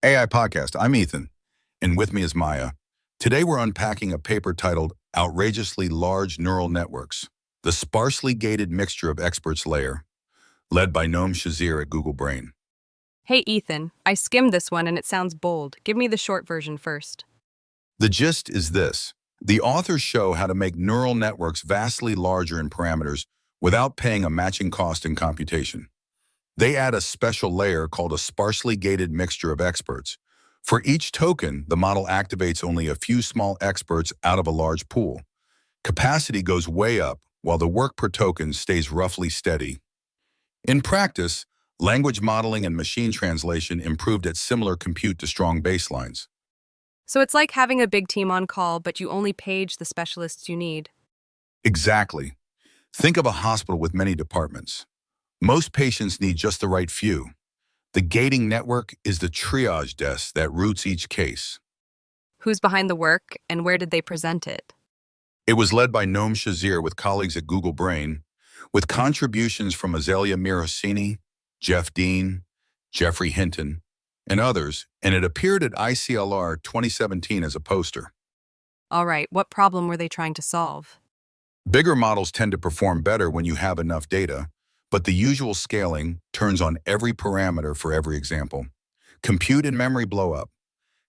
AI Podcast. I'm Ethan, and with me is Maya. Today we're unpacking a paper titled Outrageously Large Neural Networks, the Sparsely-Gated Mixture of Experts Layer, led by Noam Shazeer at Google Brain. Hey, Ethan, I skimmed this one and it sounds bold. Give me the short version first. The gist is this. The authors show how to make neural networks vastly larger in parameters without paying a matching cost in computation. They add a special layer called a sparsely-gated mixture of experts. For each token, the model activates only a few small experts out of a large pool. Capacity goes way up, while the work per token stays roughly steady. In practice, language modeling and machine translation improved at similar compute to strong baselines. So it's like having a big team on call, but you only page the specialists you need. Exactly. Think of a hospital with many departments. Most patients need just the right few. The gating network is the triage desk that routes each case. Who's behind the work and where did they present it? It was led by Noam Shazeer with colleagues at Google Brain, with contributions from Azalia Mirhoseini, Jeff Dean, Geoffrey Hinton, and others, and it appeared at ICLR 2017 as a poster. All right, what problem were they trying to solve? Bigger models tend to perform better when you have enough data, but the usual scaling turns on every parameter for every example. Compute and memory blow up.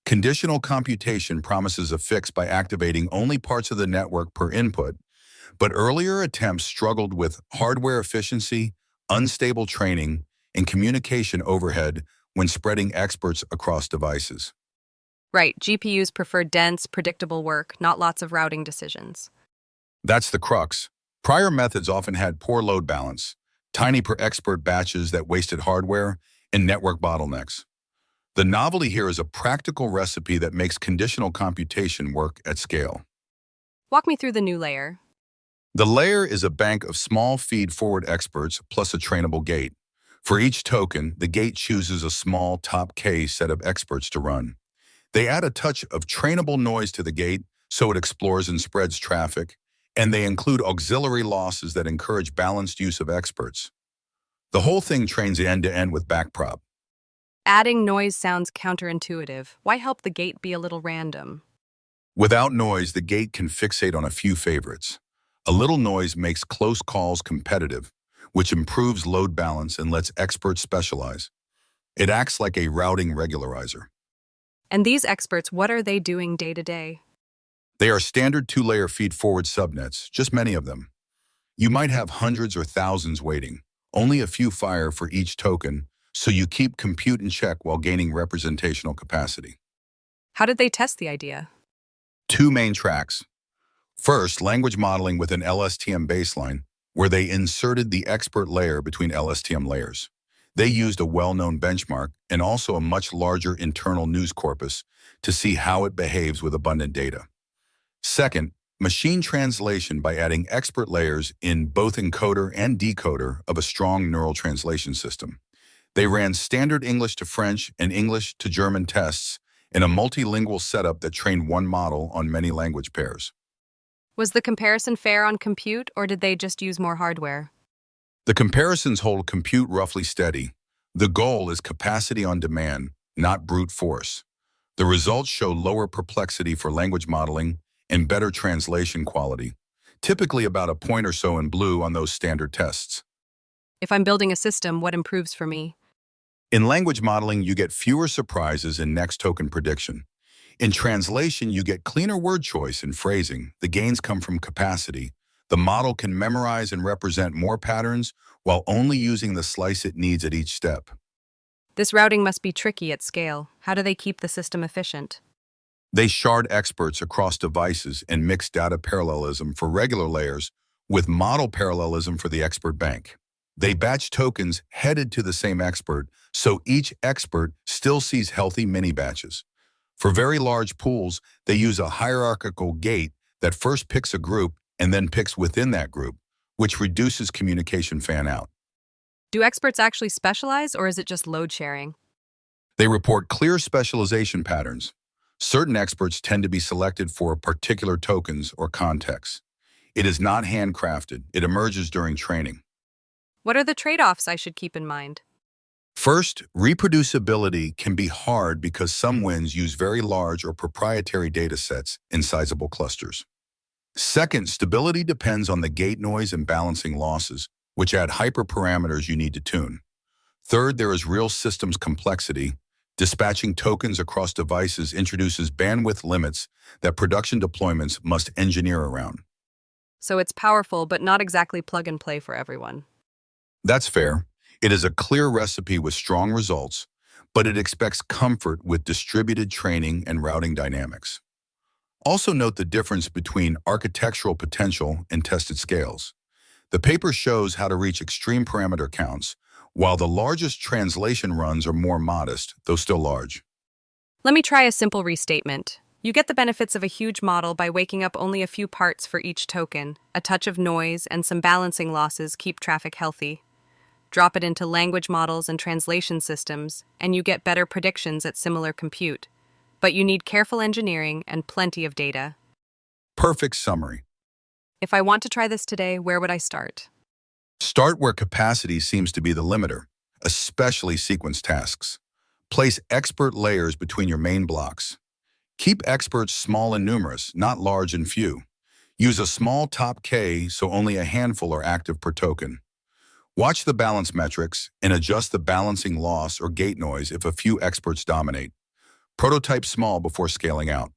Conditional computation promises a fix by activating only parts of the network per input, but earlier attempts struggled with hardware efficiency, unstable training, and communication overhead when spreading experts across devices. Right, GPUs prefer dense, predictable work, not lots of routing decisions. That's the crux. Prior methods often had poor load balance, tiny per expert batches that wasted hardware, and network bottlenecks. The novelty here is a practical recipe that makes conditional computation work at scale. Walk me through the new layer. The layer is a bank of small feed-forward experts plus a trainable gate. For each token, the gate chooses a small top K set of experts to run. They add a touch of trainable noise to the gate so it explores and spreads traffic, and they include auxiliary losses that encourage balanced use of experts. The whole thing trains end-to-end with backprop. Adding noise sounds counterintuitive. Why help the gate be a little random? Without noise, the gate can fixate on a few favorites. A little noise makes close calls competitive, which improves load balance and lets experts specialize. It acts like a routing regularizer. And these experts, what are they doing day to day? They are standard two-layer feed-forward subnets, just many of them. You might have hundreds or thousands waiting. Only a few fire for each token, so you keep compute in check while gaining representational capacity. How did they test the idea? Two main tracks. First, language modeling with an LSTM baseline, where they inserted the expert layer between LSTM layers. They used a well-known benchmark and also a much larger internal news corpus to see how it behaves with abundant data. Second, machine translation by adding expert layers in both encoder and decoder of a strong neural translation system. They ran standard English to French and English to German tests in a multilingual setup that trained one model on many language pairs. Was the comparison fair on compute, or did they just use more hardware? The comparisons hold compute roughly steady. The goal is capacity on demand, not brute force. The results show lower perplexity for language modeling and better translation quality, typically about a point or so in blue on those standard tests. If I'm building a system, what improves for me? In language modeling, you get fewer surprises in next token prediction. In translation, you get cleaner word choice and phrasing. The gains come from capacity. The model can memorize and represent more patterns while only using the slice it needs at each step. This routing must be tricky at scale. How do they keep the system efficient? They shard experts across devices and mix data parallelism for regular layers with model parallelism for the expert bank. They batch tokens headed to the same expert, so each expert still sees healthy mini-batches. For very large pools, they use a hierarchical gate that first picks a group and then picks within that group, which reduces communication fan-out. Do experts actually specialize, or is it just load sharing? They report clear specialization patterns. Certain experts tend to be selected for particular tokens or contexts. It is not handcrafted. It emerges during training. What are the trade-offs I should keep in mind? First, reproducibility can be hard because some winds use very large or proprietary data sets in sizable clusters. Second, stability depends on the gate noise and balancing losses, which add hyperparameters you need to tune. Third, there is real systems complexity. Dispatching tokens across devices introduces bandwidth limits that production deployments must engineer around. So it's powerful, but not exactly plug and play for everyone. That's fair. It is a clear recipe with strong results, but it expects comfort with distributed training and routing dynamics. Also note the difference between architectural potential and tested scales. The paper shows how to reach extreme parameter counts, while the largest translation runs are more modest, though still large. Let me try a simple restatement. You get the benefits of a huge model by waking up only a few parts for each token. A touch of noise and some balancing losses keep traffic healthy. Drop it into language models and translation systems, and you get better predictions at similar compute. But you need careful engineering and plenty of data. Perfect summary. If I want to try this today, where would I start? Start where capacity seems to be the limiter, especially sequence tasks. Place expert layers between your main blocks. Keep experts small and numerous, not large and few. Use a small top K so only a handful are active per token. Watch the balance metrics and adjust the balancing loss or gate noise if a few experts dominate. Prototype small before scaling out.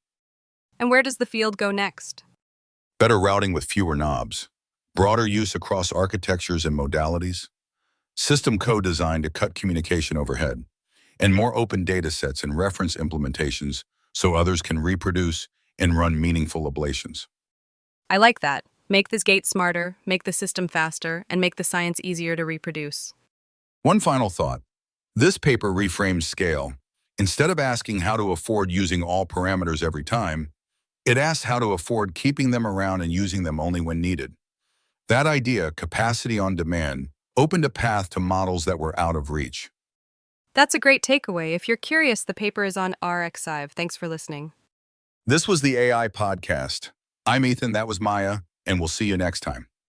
And where does the field go next? Better routing with fewer knobs. Broader use across architectures and modalities. System co-design to cut communication overhead. And more open data sets and reference implementations so others can reproduce and run meaningful ablations. I like that. Make this gate smarter, make the system faster, and make the science easier to reproduce. One final thought. This paper reframes scale. Instead of asking how to afford using all parameters every time, it asks how to afford keeping them around and using them only when needed. That idea, capacity on demand, opened a path to models that were out of reach. That's a great takeaway. If you're curious, the paper is on RxIve. Thanks for listening. This was the AI Podcast. I'm Ethan, that was Maya, and we'll see you next time.